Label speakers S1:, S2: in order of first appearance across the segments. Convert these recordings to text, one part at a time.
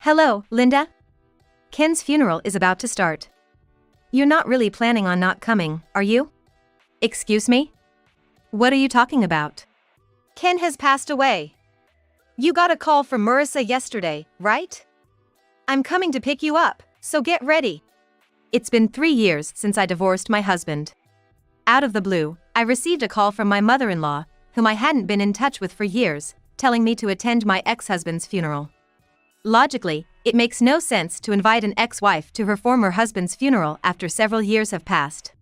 S1: Hello, Linda? Ken's funeral is about to start. You're not really planning on not coming, are you? Excuse me? What are you talking about? Ken has passed away. You got a call from Marissa yesterday, right? I'm coming to pick you up, so get ready. It's been 3 years since I divorced my husband. Out of the blue, I received a call from my mother-in-law, whom I hadn't been in touch with for years, telling me to attend my ex-husband's funeral. Logically, it makes no sense to invite an ex-wife to her former husband's funeral after several years have passed.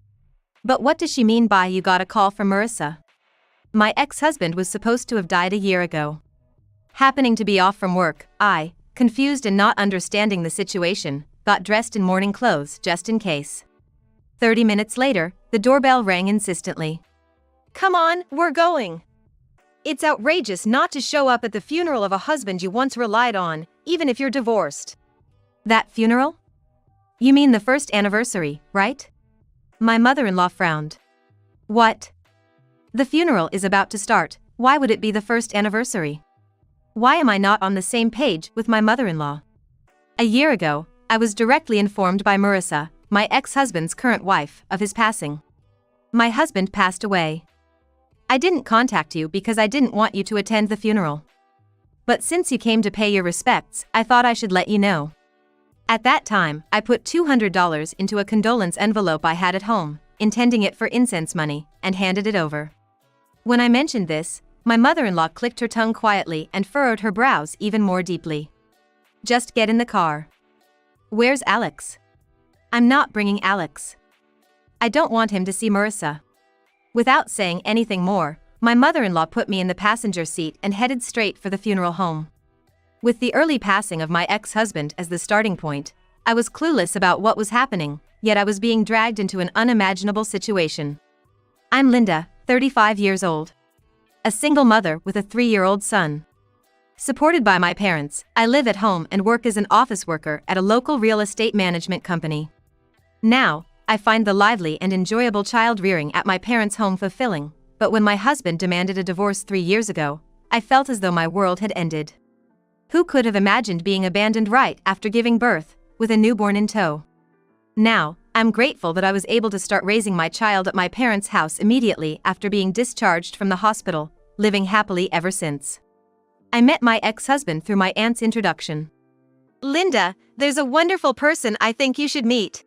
S1: But what does she mean by "you got a call from Marissa"? My ex-husband was supposed to have died a year ago. Happening to be off from work, I, confused and not understanding the situation, got dressed in morning clothes just in case. 30 minutes later, the doorbell rang insistently. Come on, we're going. It's outrageous not to show up at the funeral of a husband you once relied on, even if you're divorced. That funeral? You mean the first anniversary, right? My mother-in-law frowned. What? The funeral is about to start, why would it be the first anniversary? Why am I not on the same page with my mother-in-law? A year ago, I was directly informed by Marissa, my ex-husband's current wife, of his passing. My husband passed away. I didn't contact you because I didn't want you to attend the funeral. But since you came to pay your respects, I thought I should let you know. At that time, I put $200 into a condolence envelope I had at home, intending it for incense money, and handed it over. When I mentioned this, my mother-in-law clicked her tongue quietly and furrowed her brows even more deeply. Just get in the car. Where's Alex? I'm not bringing Alex. I don't want him to see Marissa. Without saying anything more, my mother-in-law put me in the passenger seat and headed straight for the funeral home. With the early passing of my ex-husband as the starting point, I was clueless about what was happening, yet I was being dragged into an unimaginable situation. I'm Linda, 35 years old. A single mother with a 3-year-old son. Supported by my parents, I live at home and work as an office worker at a local real estate management company. Now, I find the lively and enjoyable child rearing at my parents' home fulfilling, but when my husband demanded a divorce 3 years ago, I felt as though my world had ended. Who could have imagined being abandoned right after giving birth, with a newborn in tow? Now, I'm grateful that I was able to start raising my child at my parents' house immediately after being discharged from the hospital, living happily ever since. I met my ex-husband through my aunt's introduction. Linda, there's a wonderful person I think you should meet.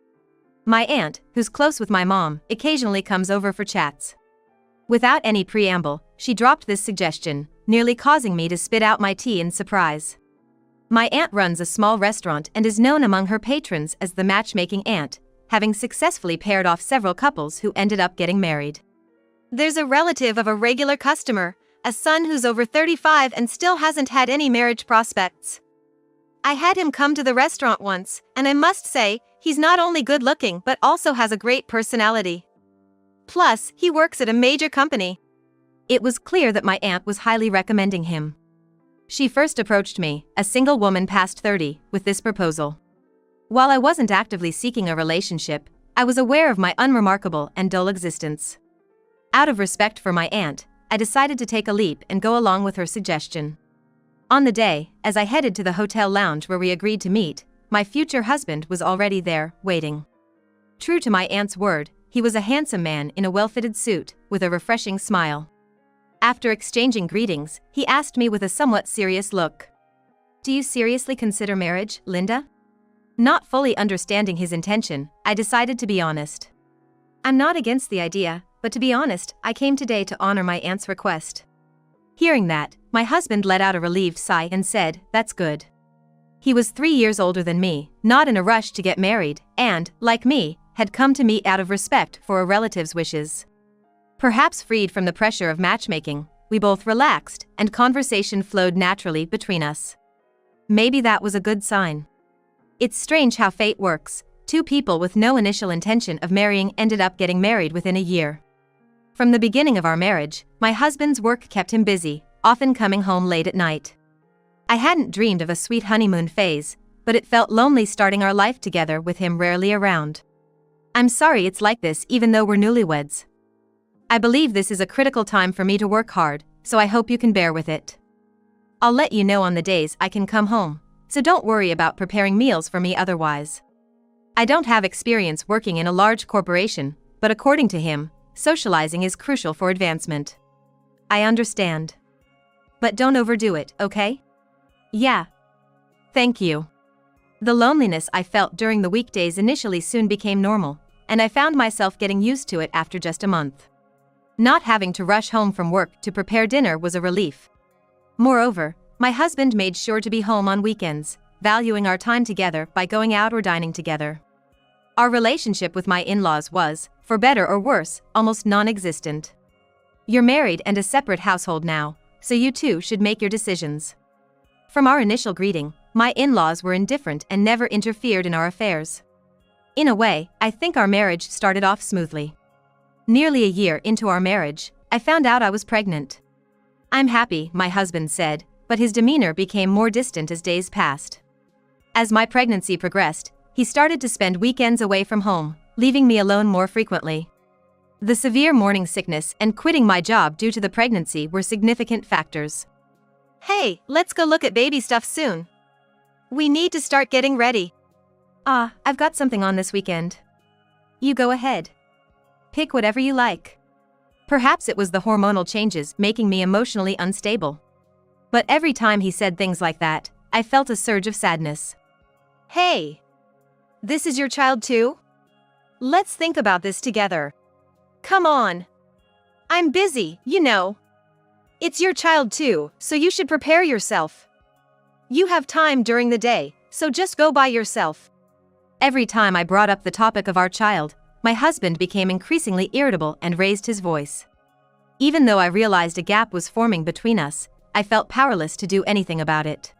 S1: My aunt, who's close with my mom, occasionally comes over for chats. Without any preamble, she dropped this suggestion, nearly causing me to spit out my tea in surprise. My aunt runs a small restaurant and is known among her patrons as the matchmaking aunt, having successfully paired off several couples who ended up getting married. There's a relative of a regular customer, a son who's over 35 and still hasn't had any marriage prospects. I had him come to the restaurant once, and I must say, he's not only good looking but also has a great personality. Plus, he works at a major company. It was clear that my aunt was highly recommending him. She first approached me, a single woman past 30, with this proposal. While I wasn't actively seeking a relationship, I was aware of my unremarkable and dull existence. Out of respect for my aunt, I decided to take a leap and go along with her suggestion. On the day, as I headed to the hotel lounge where we agreed to meet, my future husband was already there, waiting. True to my aunt's word, he was a handsome man in a well-fitted suit, with a refreshing smile. After exchanging greetings, he asked me with a somewhat serious look. Do you seriously consider marriage, Linda? Not fully understanding his intention, I decided to be honest. I'm not against the idea, but to be honest, I came today to honor my aunt's request. Hearing that, my husband let out a relieved sigh and said, "That's good." He was 3 years older than me, not in a rush to get married, and, like me, had come to meet out of respect for a relative's wishes. Perhaps freed from the pressure of matchmaking, we both relaxed, and conversation flowed naturally between us. Maybe that was a good sign. It's strange how fate works. 2 people with no initial intention of marrying ended up getting married within a year. From the beginning of our marriage, my husband's work kept him busy, often coming home late at night. I hadn't dreamed of a sweet honeymoon phase, but it felt lonely starting our life together with him rarely around. I'm sorry it's like this even though we're newlyweds. I believe this is a critical time for me to work hard, so I hope you can bear with it. I'll let you know on the days I can come home. so don't worry about preparing meals for me otherwise. I don't have experience working in a large corporation, but according to him, socializing is crucial for advancement. I understand. But don't overdo it, okay? Yeah. Thank you. The loneliness I felt during the weekdays initially soon became normal, and I found myself getting used to it after just a month. Not having to rush home from work to prepare dinner was a relief. Moreover, my husband made sure to be home on weekends, valuing our time together by going out or dining together. Our relationship with my in-laws was, for better or worse, almost non-existent. You're married and a separate household now, so you two should make your decisions. From our initial greeting, my in-laws were indifferent and never interfered in our affairs. In a way, I think our marriage started off smoothly. Nearly a year into our marriage, I found out I was pregnant. I'm happy, my husband said, but his demeanor became more distant as days passed. As my pregnancy progressed, he started to spend weekends away from home, leaving me alone more frequently. The severe morning sickness and quitting my job due to the pregnancy were significant factors. Hey, let's go look at baby stuff soon. We need to start getting ready. I've got something on this weekend. You go ahead. Pick whatever you like. Perhaps it was the hormonal changes making me emotionally unstable. But every time he said things like that, I felt a surge of sadness. Hey! This is your child too? Let's think about this together. Come on. I'm busy, you know. It's your child too, so you should prepare yourself. You have time during the day, so just go by yourself. Every time I brought up the topic of our child, my husband became increasingly irritable and raised his voice. Even though I realized a gap was forming between us, I felt powerless to do anything about it.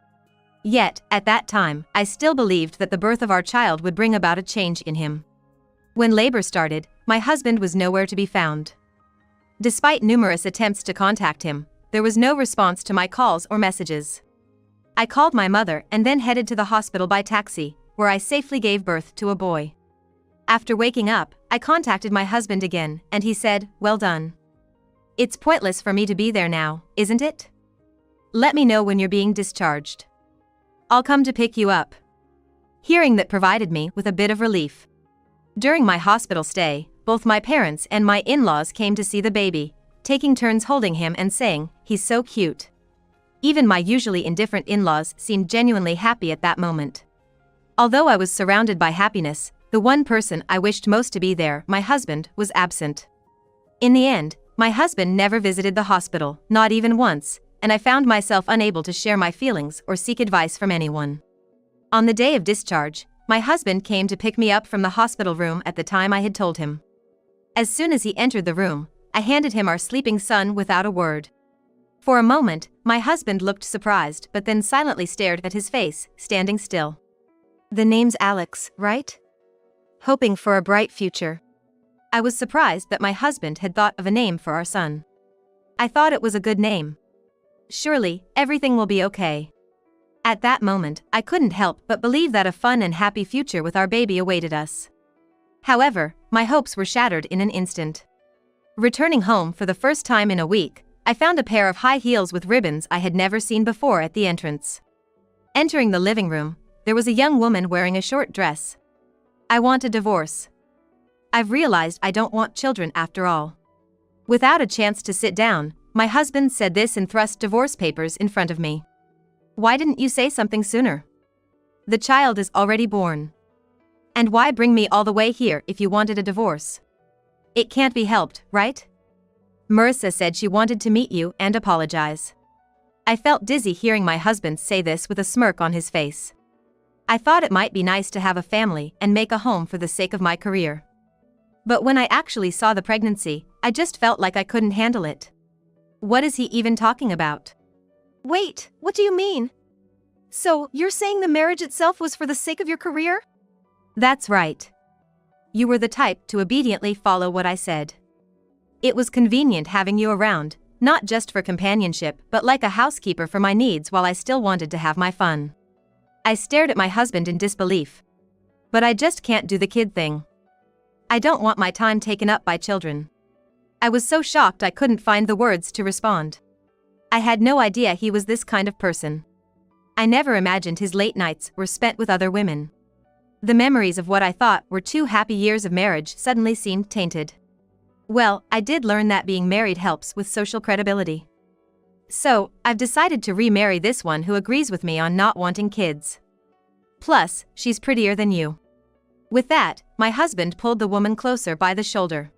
S1: Yet, at that time, I still believed that the birth of our child would bring about a change in him. When labor started, my husband was nowhere to be found. Despite numerous attempts to contact him, there was no response to my calls or messages. I called my mother and then headed to the hospital by taxi, where I safely gave birth to a boy. After waking up, I contacted my husband again, and he said, "Well done. It's pointless for me to be there now, isn't it? Let me know when you're being discharged. I'll come to pick you up." Hearing that provided me with a bit of relief. During my hospital stay, both my parents and my in-laws came to see the baby, taking turns holding him and saying, "He's so cute." Even my usually indifferent in-laws seemed genuinely happy at that moment. Although I was surrounded by happiness, the one person I wished most to be there, my husband, was absent. In the end, my husband never visited the hospital, not even once, and I found myself unable to share my feelings or seek advice from anyone. On the day of discharge, my husband came to pick me up from the hospital room at the time I had told him. As soon as he entered the room, I handed him our sleeping son without a word. For a moment, my husband looked surprised but then silently stared at his face, standing still. "The name's Alex, right? Hoping for a bright future." I was surprised that my husband had thought of a name for our son. I thought it was a good name. Surely, everything will be okay. At that moment, I couldn't help but believe that a fun and happy future with our baby awaited us. However, my hopes were shattered in an instant. Returning home for the first time in a week, I found a pair of high heels with ribbons I had never seen before at the entrance. Entering the living room, there was a young woman wearing a short dress. "I want a divorce. I've realized I don't want children after all." Without a chance to sit down, my husband said this and thrust divorce papers in front of me. "Why didn't you say something sooner? The child is already born. And why bring me all the way here if you wanted a divorce? It can't be helped, right?" Marissa said she wanted to meet you and apologize. I felt dizzy hearing my husband say this with a smirk on his face. I thought it might be nice to have a family and make a home for the sake of my career. But when I actually saw the pregnancy, I just felt like I couldn't handle it. What is he even talking about? Wait, what do you mean? So, you're saying the marriage itself was for the sake of your career? That's right. You were the type to obediently follow what I said. It was convenient having you around, not just for companionship but like a housekeeper for my needs while I still wanted to have my fun. I stared at my husband in disbelief. But I just can't do the kid thing. I don't want my time taken up by children. I was so shocked I couldn't find the words to respond. I had no idea he was this kind of person. I never imagined his late nights were spent with other women. The memories of what I thought were 2 happy years of marriage suddenly seemed tainted. Well, I did learn that being married helps with social credibility. So, I've decided to remarry this one who agrees with me on not wanting kids. Plus, she's prettier than you. With that, my husband pulled the woman closer by the shoulder.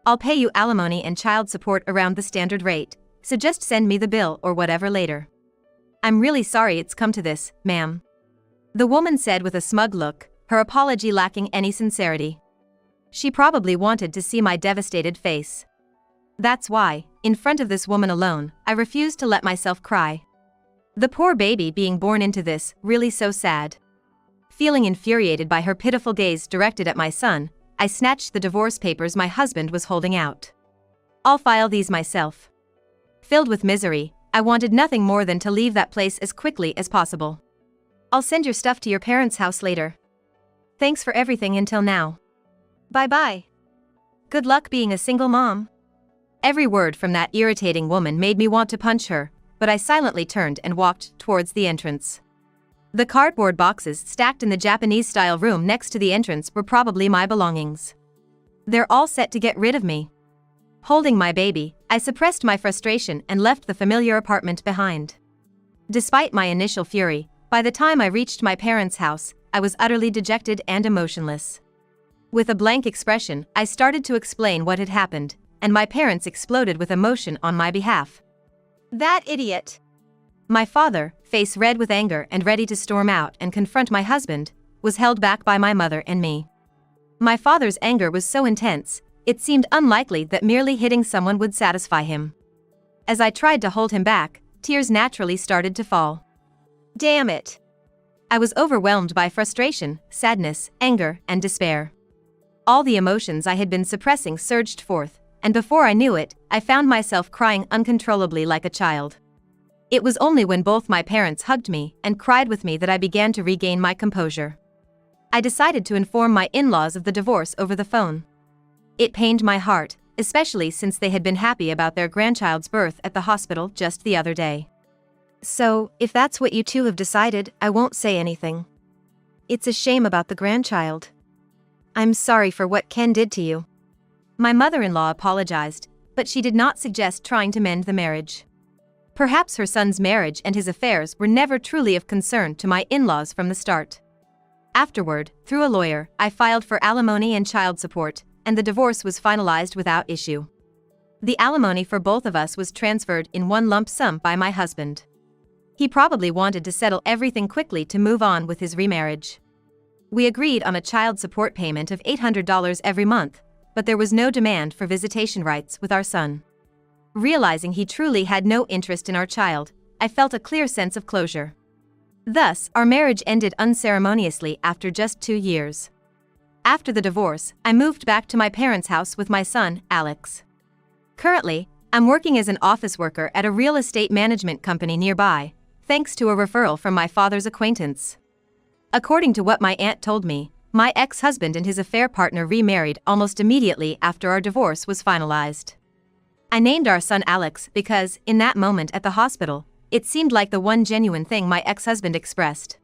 S1: I'll pay you alimony and child support around the standard rate, so just send me the bill or whatever later. I'm really sorry it's come to this, ma'am. The woman said with a smug look, her apology lacking any sincerity. She probably wanted to see my devastated face. That's why, in front of this woman alone, I refused to let myself cry. The poor baby being born into this, really so sad. Feeling infuriated by her pitiful gaze directed at my son, I snatched the divorce papers my husband was holding out. I'll file these myself. Filled with misery, I wanted nothing more than to leave that place as quickly as possible. I'll send your stuff to your parents' house later. Thanks for everything until now. Bye-bye. Good luck being a single mom. Every word from that irritating woman made me want to punch her, but I silently turned and walked towards the entrance. The cardboard boxes stacked in the Japanese-style room next to the entrance were probably my belongings. They're all set to get rid of me. Holding my baby, I suppressed my frustration and left the familiar apartment behind. Despite my initial fury, by the time I reached my parents' house, I was utterly dejected and emotionless. With a blank expression, I started to explain what had happened, and my parents exploded with emotion on my behalf. That idiot! My father, face red with anger and ready to storm out and confront my husband, was held back by my mother and me. My father's anger was so intense, it seemed unlikely that merely hitting someone would satisfy him. As I tried to hold him back, tears naturally started to fall. Damn it! I was overwhelmed by frustration, sadness, anger, and despair. All the emotions I had been suppressing surged forth, and before I knew it, I found myself crying uncontrollably like a child. It was only when both my parents hugged me and cried with me that I began to regain my composure. I decided to inform my in-laws of the divorce over the phone. It pained my heart, especially since they had been happy about their grandchild's birth at the hospital just the other day. So, if that's what you two have decided, I won't say anything. It's a shame about the grandchild. I'm sorry for what Ken did to you. My mother-in-law apologized, but she did not suggest trying to mend the marriage. Perhaps her son's marriage and his affairs were never truly of concern to my in-laws from the start. Afterward, through a lawyer, I filed for alimony and child support, and the divorce was finalized without issue. The alimony for both of us was transferred in one lump sum by my husband. He probably wanted to settle everything quickly to move on with his remarriage. We agreed on a child support payment of $800 every month, but there was no demand for visitation rights with our son. Realizing he truly had no interest in our child, I felt a clear sense of closure. Thus, our marriage ended unceremoniously after just 2 years. After the divorce, I moved back to my parents' house with my son, Alex. Currently, I'm working as an office worker at a real estate management company nearby, thanks to a referral from my father's acquaintance. According to what my aunt told me, my ex-husband and his affair partner remarried almost immediately after our divorce was finalized. I named our son Alex because, in that moment at the hospital, it seemed like the one genuine thing my ex-husband expressed.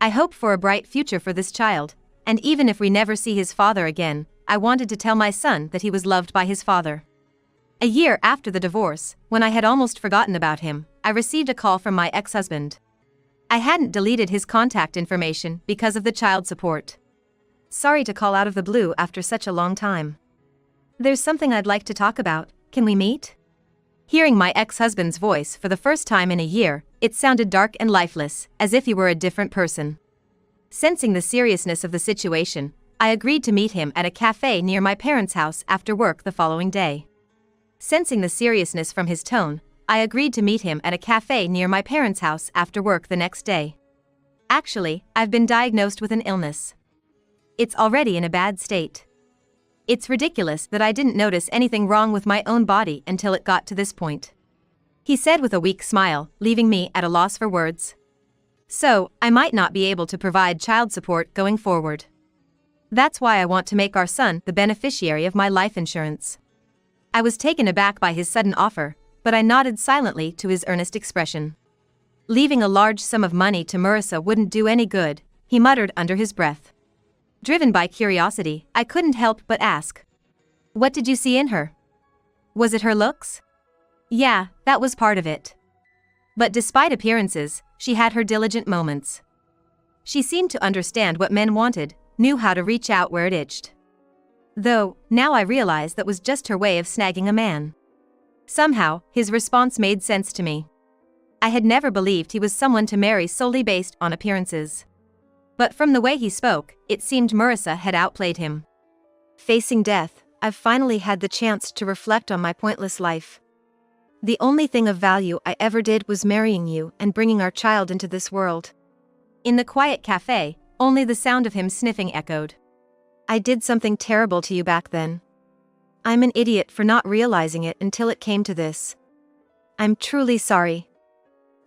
S1: I hope for a bright future for this child, and even if we never see his father again, I wanted to tell my son that he was loved by his father. A year after the divorce, when I had almost forgotten about him, I received a call from my ex-husband. I hadn't deleted his contact information because of the child support. Sorry to call out of the blue after such a long time. There's something I'd like to talk about. Can we meet? Hearing my ex-husband's voice for the first time in a year, it sounded dark and lifeless, as if he were a different person. Sensing the seriousness of the situation, I agreed to meet him at a cafe near my parents' house after work the following day. Sensing the seriousness from his tone, I agreed to meet him at a cafe near my parents' house after work the next day. Actually, I've been diagnosed with an illness. It's already in a bad state. It's ridiculous that I didn't notice anything wrong with my own body until it got to this point. He said with a weak smile, leaving me at a loss for words. So, I might not be able to provide child support going forward. That's why I want to make our son the beneficiary of my life insurance. I was taken aback by his sudden offer, but I nodded silently to his earnest expression. Leaving a large sum of money to Marissa wouldn't do any good, he muttered under his breath. Driven by curiosity, I couldn't help but ask. What did you see in her? Was it her looks? Yeah, that was part of it. But despite appearances, she had her diligent moments. She seemed to understand what men wanted, knew how to reach out where it itched. Though, now I realize that was just her way of snagging a man. Somehow, his response made sense to me. I had never believed he was someone to marry solely based on appearances. But from the way he spoke, it seemed Marissa had outplayed him. Facing death, I've finally had the chance to reflect on my pointless life. The only thing of value I ever did was marrying you and bringing our child into this world. In the quiet cafe, only the sound of him sniffing echoed. I did something terrible to you back then. I'm an idiot for not realizing it until it came to this. I'm truly sorry.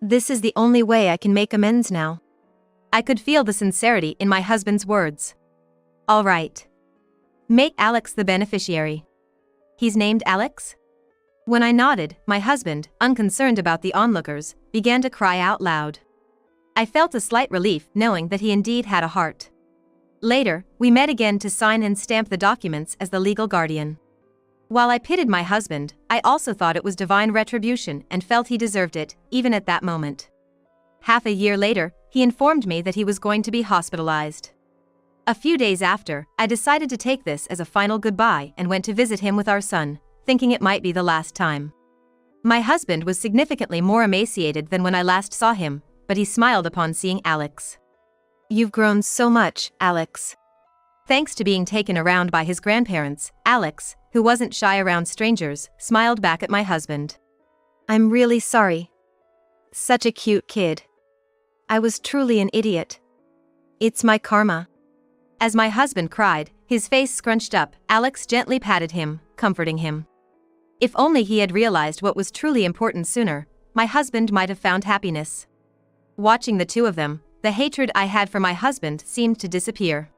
S1: This is the only way I can make amends now. I could feel the sincerity in my husband's words. All right. Make Alex the beneficiary. He's named Alex? When I nodded, my husband, unconcerned about the onlookers, began to cry out loud. I felt a slight relief knowing that he indeed had a heart. Later, we met again to sign and stamp the documents as the legal guardian. While I pitied my husband, I also thought it was divine retribution and felt he deserved it, even at that moment. Half a year later, he informed me that he was going to be hospitalized. A few days after, I decided to take this as a final goodbye and went to visit him with our son, thinking it might be the last time. My husband was significantly more emaciated than when I last saw him, but he smiled upon seeing Alex. You've grown so much, Alex. Thanks to being taken around by his grandparents, Alex, who wasn't shy around strangers, smiled back at my husband. I'm really sorry. Such a cute kid. I was truly an idiot. It's my karma. As my husband cried, his face scrunched up, Alex gently patted him, comforting him. If only he had realized what was truly important sooner, my husband might have found happiness. Watching the two of them, the hatred I had for my husband seemed to disappear.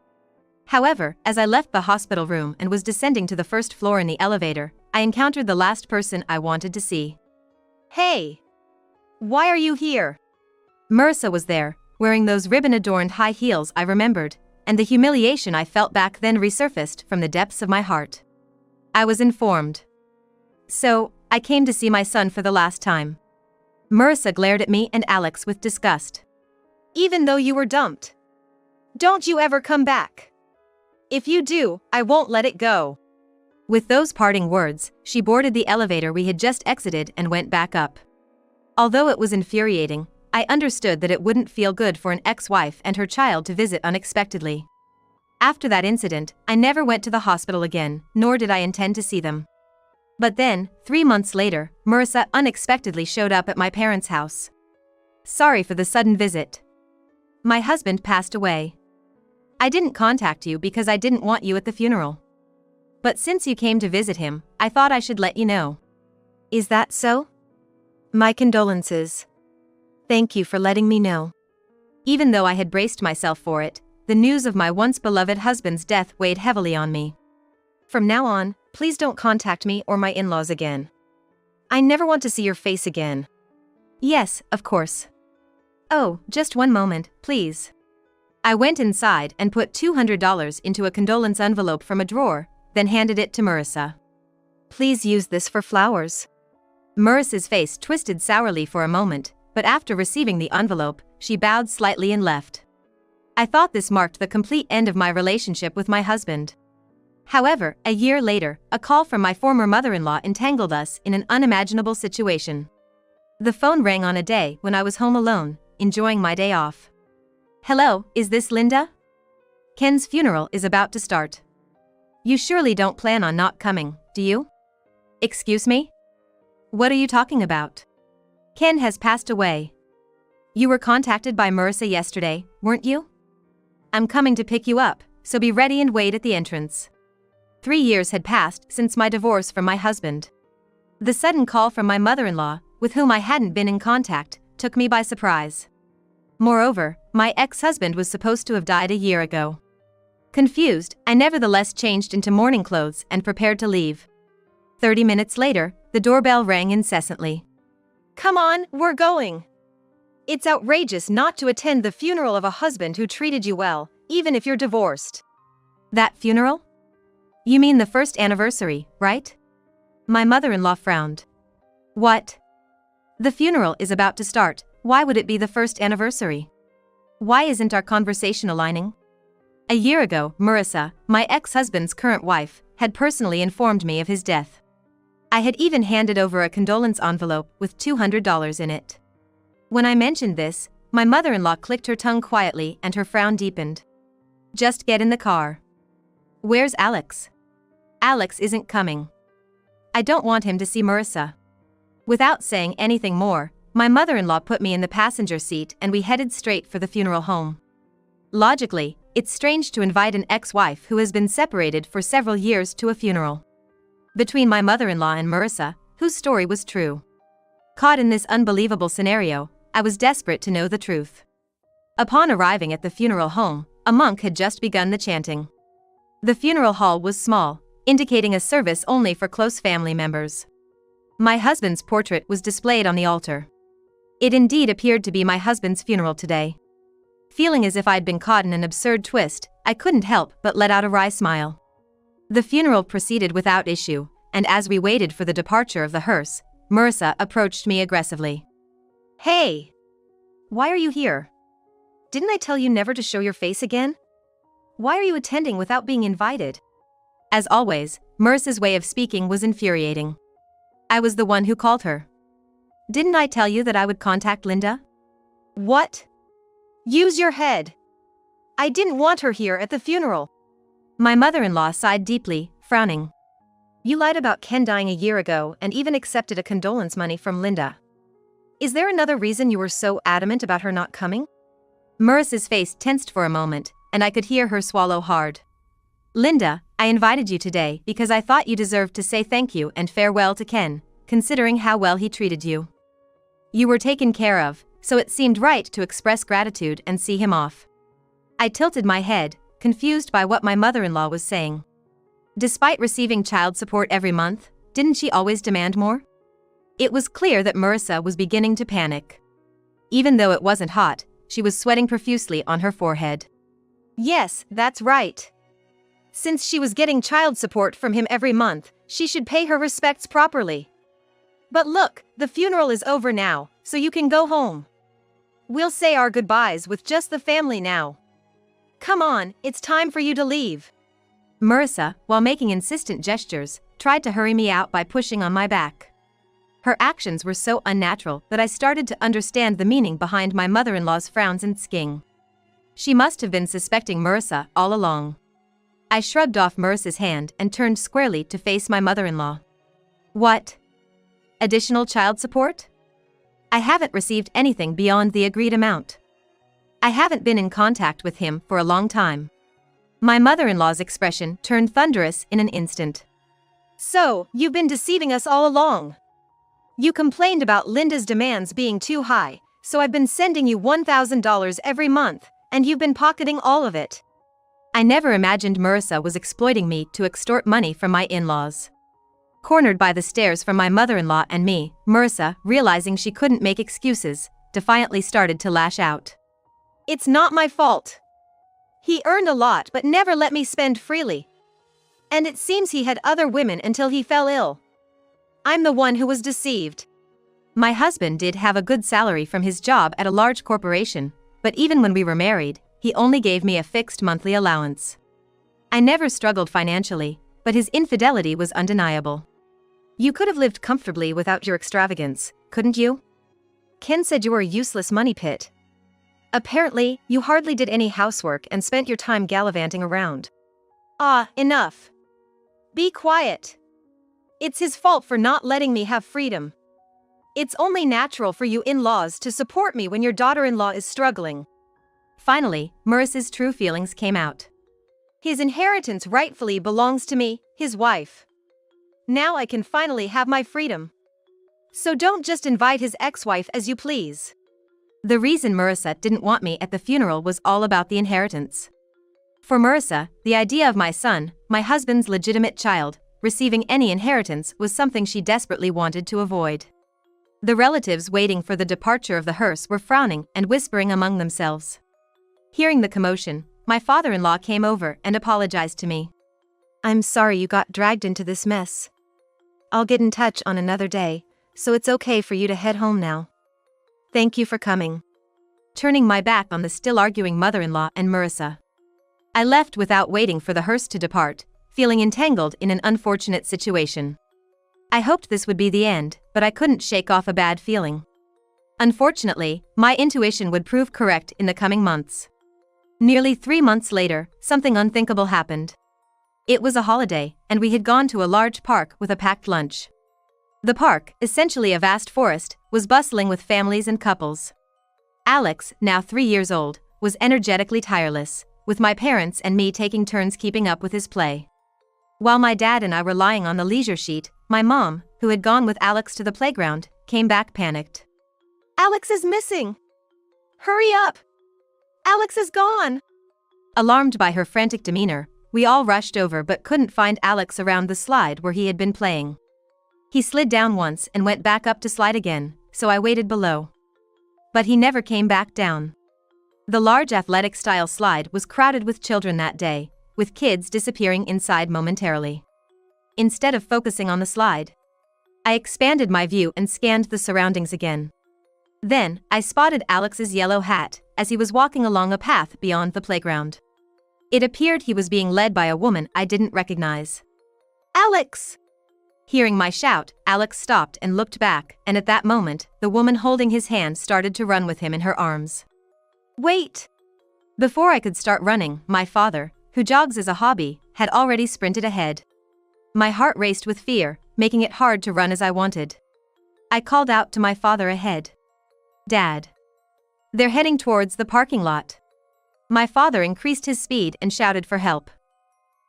S1: However, as I left the hospital room and was descending to the first floor in the elevator, I encountered the last person I wanted to see. Hey! Why are you here? Marissa was there, wearing those ribbon-adorned high heels I remembered, and the humiliation I felt back then resurfaced from the depths of my heart. I was informed. So, I came to see my son for the last time. Marissa glared at me and Alex with disgust. Even though you were dumped? Don't you ever come back? If you do, I won't let it go. With those parting words, she boarded the elevator we had just exited and went back up. Although it was infuriating, I understood that it wouldn't feel good for an ex-wife and her child to visit unexpectedly. After that incident, I never went to the hospital again, nor did I intend to see them. But then, 3 months later, Marissa unexpectedly showed up at my parents' house. Sorry for the sudden visit. My husband passed away. I didn't contact you because I didn't want you at the funeral. But since you came to visit him, I thought I should let you know. Is that so? My condolences. Thank you for letting me know. Even though I had braced myself for it, the news of my once beloved husband's death weighed heavily on me. From now on, please don't contact me or my in-laws again. I never want to see your face again. Yes, of course. Oh, just one moment, please. I went inside and put $200 into a condolence envelope from a drawer, then handed it to Marissa. Please use this for flowers. Marissa's face twisted sourly for a moment, but after receiving the envelope, she bowed slightly and left. I thought this marked the complete end of my relationship with my husband. However, a year later, a call from my former mother-in-law entangled us in an unimaginable situation. The phone rang on a day when I was home alone, enjoying my day off. Hello, is this Linda? Ken's funeral is about to start. You surely don't plan on not coming, do you? Excuse me? What are you talking about? Ken has passed away. You were contacted by Marissa yesterday, weren't you? I'm coming to pick you up, so be ready and wait at the entrance. 3 years had passed since my divorce from my husband. The sudden call from my mother-in-law, with whom I hadn't been in contact, took me by surprise. Moreover, my ex-husband was supposed to have died a year ago. Confused, I nevertheless changed into morning clothes and prepared to leave. 30 minutes later, the doorbell rang incessantly. Come on, we're going. It's outrageous not to attend the funeral of a husband who treated you well, even if you're divorced. That funeral? You mean the first anniversary, right? My mother-in-law frowned. What? The funeral is about to start. Why would it be the first anniversary? Why isn't our conversation aligning? A year ago, Marissa, my ex-husband's current wife, had personally informed me of his death. I had even handed over a condolence envelope with $200 in it. When I mentioned this, my mother-in-law clicked her tongue quietly and her frown deepened. Just get in the car. Where's Alex? Alex isn't coming. I don't want him to see Marissa. Without saying anything more, my mother-in-law put me in the passenger seat and we headed straight for the funeral home. Logically, it's strange to invite an ex-wife who has been separated for several years to a funeral. Between my mother-in-law and Marissa, whose story was true. Caught in this unbelievable scenario, I was desperate to know the truth. Upon arriving at the funeral home, a monk had just begun the chanting. The funeral hall was small, indicating a service only for close family members. My husband's portrait was displayed on the altar. It indeed appeared to be my husband's funeral today. Feeling as if I'd been caught in an absurd twist, I couldn't help but let out a wry smile. The funeral proceeded without issue, and as we waited for the departure of the hearse, Marissa approached me aggressively. Hey! Why are you here? Didn't I tell you never to show your face again? Why are you attending without being invited? As always, Marissa's way of speaking was infuriating. I was the one who called her. Didn't I tell you that I would contact Linda? What? Use your head. I didn't want her here at the funeral. My mother-in-law sighed deeply, frowning. You lied about Ken dying a year ago and even accepted a condolence money from Linda. Is there another reason you were so adamant about her not coming? Marissa's face tensed for a moment, and I could hear her swallow hard. Linda, I invited you today because I thought you deserved to say thank you and farewell to Ken, considering how well he treated you. You were taken care of, so it seemed right to express gratitude and see him off. I tilted my head, confused by what my mother-in-law was saying. Despite receiving child support every month, didn't she always demand more? It was clear that Marissa was beginning to panic. Even though it wasn't hot, she was sweating profusely on her forehead. Yes, that's right. Since she was getting child support from him every month, she should pay her respects properly. But look, the funeral is over now, so you can go home. We'll say our goodbyes with just the family now. Come on, it's time for you to leave. Marissa, while making insistent gestures, tried to hurry me out by pushing on my back. Her actions were so unnatural that I started to understand the meaning behind my mother-in-law's frowns and sking. She must have been suspecting Marissa all along. I shrugged off Marissa's hand and turned squarely to face my mother-in-law. What? Additional child support? I haven't received anything beyond the agreed amount. I haven't been in contact with him for a long time. My mother-in-law's expression turned thunderous in an instant. So, you've been deceiving us all along. You complained about Linda's demands being too high, so I've been sending you $1,000 every month, and you've been pocketing all of it. I never imagined Marissa was exploiting me to extort money from my in-laws. Cornered by the stares from my mother-in-law and me, Marissa, realizing she couldn't make excuses, defiantly started to lash out. It's not my fault. He earned a lot but never let me spend freely. And it seems he had other women until he fell ill. I'm the one who was deceived. My husband did have a good salary from his job at a large corporation, but even when we were married, he only gave me a fixed monthly allowance. I never struggled financially, but his infidelity was undeniable. You could have lived comfortably without your extravagance, couldn't you? Ken said you were a useless money pit. Apparently, you hardly did any housework and spent your time gallivanting around. Ah, enough. Be quiet. It's his fault for not letting me have freedom. It's only natural for you in-laws to support me when your daughter-in-law is struggling. Finally, Marissa's true feelings came out. His inheritance rightfully belongs to me, his wife. Now I can finally have my freedom. So don't just invite his ex-wife as you please. The reason Marissa didn't want me at the funeral was all about the inheritance. For Marissa, the idea of my son, my husband's legitimate child, receiving any inheritance was something she desperately wanted to avoid. The relatives waiting for the departure of the hearse were frowning and whispering among themselves. Hearing the commotion, my father-in-law came over and apologized to me. "I'm sorry you got dragged into this mess. I'll get in touch on another day, so it's okay for you to head home now. Thank you for coming." Turning my back on the still arguing mother-in-law and Marissa, I left without waiting for the hearse to depart, feeling entangled in an unfortunate situation. I hoped this would be the end, but I couldn't shake off a bad feeling. Unfortunately, my intuition would prove correct in the coming months. Nearly 3 months later, something unthinkable happened. It was a holiday, and we had gone to a large park with a packed lunch. The park, essentially a vast forest, was bustling with families and couples. Alex, now 3 years old, was energetically tireless, with my parents and me taking turns keeping up with his play. While my dad and I were lying on the leisure sheet, my mom, who had gone with Alex to the playground, came back panicked. "Alex is missing! Hurry up! Alex is gone!" Alarmed by her frantic demeanor, we all rushed over but couldn't find Alex around the slide where he had been playing. He slid down once and went back up to slide again, so I waited below. But he never came back down. The large athletic-style slide was crowded with children that day, with kids disappearing inside momentarily. Instead of focusing on the slide, I expanded my view and scanned the surroundings again. Then, I spotted Alex's yellow hat as he was walking along a path beyond the playground. It appeared he was being led by a woman I didn't recognize. "Alex!" Hearing my shout, Alex stopped and looked back, and at that moment, the woman holding his hand started to run with him in her arms. "Wait!" Before I could start running, my father, who jogs as a hobby, had already sprinted ahead. My heart raced with fear, making it hard to run as I wanted. I called out to my father ahead. "Dad. They're heading towards the parking lot." My father increased his speed and shouted for help.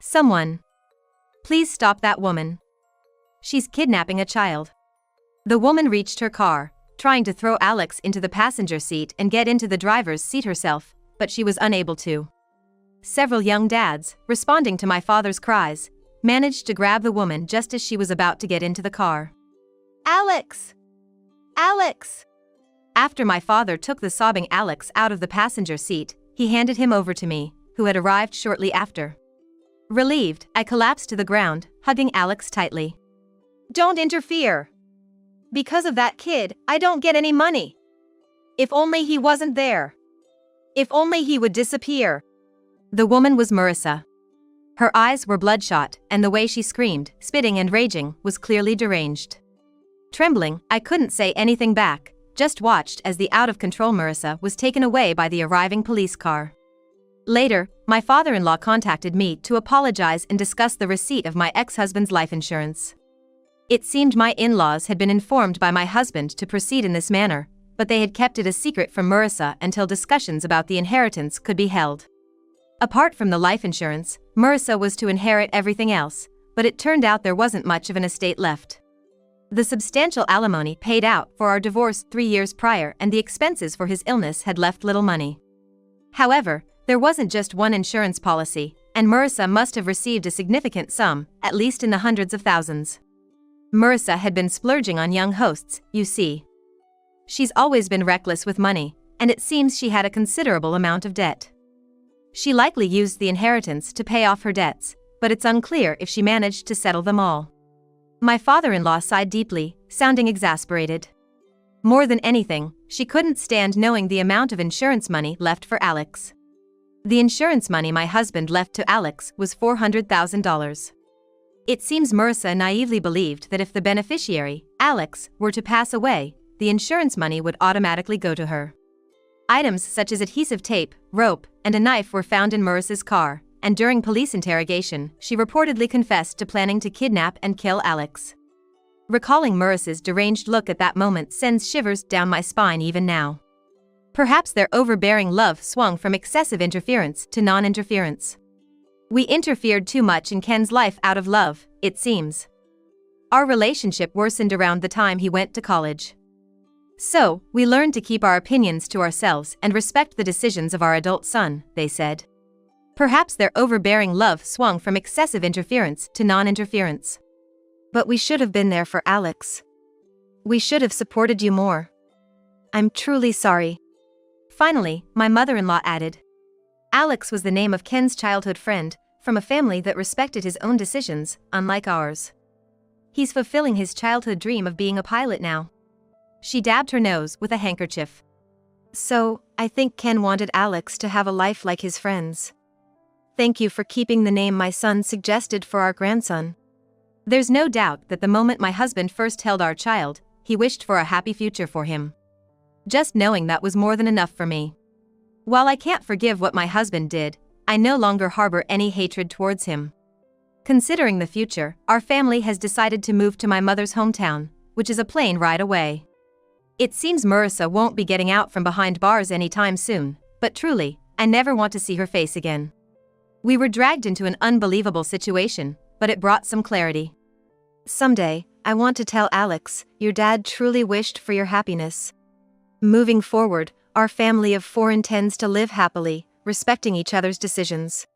S1: "Someone. Please stop that woman. She's kidnapping a child." The woman reached her car, trying to throw Alex into the passenger seat and get into the driver's seat herself, but she was unable to. Several young dads, responding to my father's cries, managed to grab the woman just as she was about to get into the car. "Alex! Alex!" After my father took the sobbing Alex out of the passenger seat, he handed him over to me, who had arrived shortly after. Relieved, I collapsed to the ground, hugging Alex tightly. "Don't interfere. Because of that kid, I don't get any money. If only he wasn't there. If only he would disappear." The woman was Marissa. Her eyes were bloodshot, and the way she screamed, spitting and raging, was clearly deranged. Trembling, I couldn't say anything back, just watched as the out-of-control Marissa was taken away by the arriving police car. Later, my father-in-law contacted me to apologize and discuss the receipt of my ex-husband's life insurance. It seemed my in-laws had been informed by my husband to proceed in this manner, but they had kept it a secret from Marissa until discussions about the inheritance could be held. Apart from the life insurance, Marissa was to inherit everything else, but it turned out there wasn't much of an estate left. The substantial alimony paid out for our divorce 3 years prior and the expenses for his illness had left little money. However, there wasn't just one insurance policy, and Marissa must have received a significant sum, at least in the hundreds of thousands. Marissa had been splurging on young hosts, you see. She's always been reckless with money, and it seems she had a considerable amount of debt. She likely used the inheritance to pay off her debts, but it's unclear if she managed to settle them all. My father-in-law sighed deeply, sounding exasperated. More than anything, she couldn't stand knowing the amount of insurance money left for Alex. The insurance money my husband left to Alex was $400,000. It seems Marissa naively believed that if the beneficiary, Alex, were to pass away, the insurance money would automatically go to her. Items such as adhesive tape, rope, and a knife were found in Marissa's car, and during police interrogation, she reportedly confessed to planning to kidnap and kill Alex. Recalling Marissa's deranged look at that moment sends shivers down my spine even now. Perhaps their overbearing love swung from excessive interference to non-interference. We interfered too much in Ken's life out of love, it seems. Our relationship worsened around the time he went to college. So, we learned to keep our opinions to ourselves and respect the decisions of our adult son, they said. Perhaps their overbearing love swung from excessive interference to non-interference. But we should have been there for Alex. We should have supported you more. I'm truly sorry. Finally, my mother-in-law added. Alex was the name of Ken's childhood friend, from a family that respected his own decisions, unlike ours. He's fulfilling his childhood dream of being a pilot now. She dabbed her nose with a handkerchief. So, I think Ken wanted Alex to have a life like his friends. Thank you for keeping the name my son suggested for our grandson. There's no doubt that the moment my husband first held our child, he wished for a happy future for him. Just knowing that was more than enough for me. While I can't forgive what my husband did, I no longer harbor any hatred towards him. Considering the future, our family has decided to move to my mother's hometown, which is a plane ride away. It seems Marissa won't be getting out from behind bars anytime soon, but truly, I never want to see her face again. We were dragged into an unbelievable situation, but it brought some clarity. Someday, I want to tell Alex, your dad truly wished for your happiness. Moving forward, our family of four intends to live happily, respecting each other's decisions.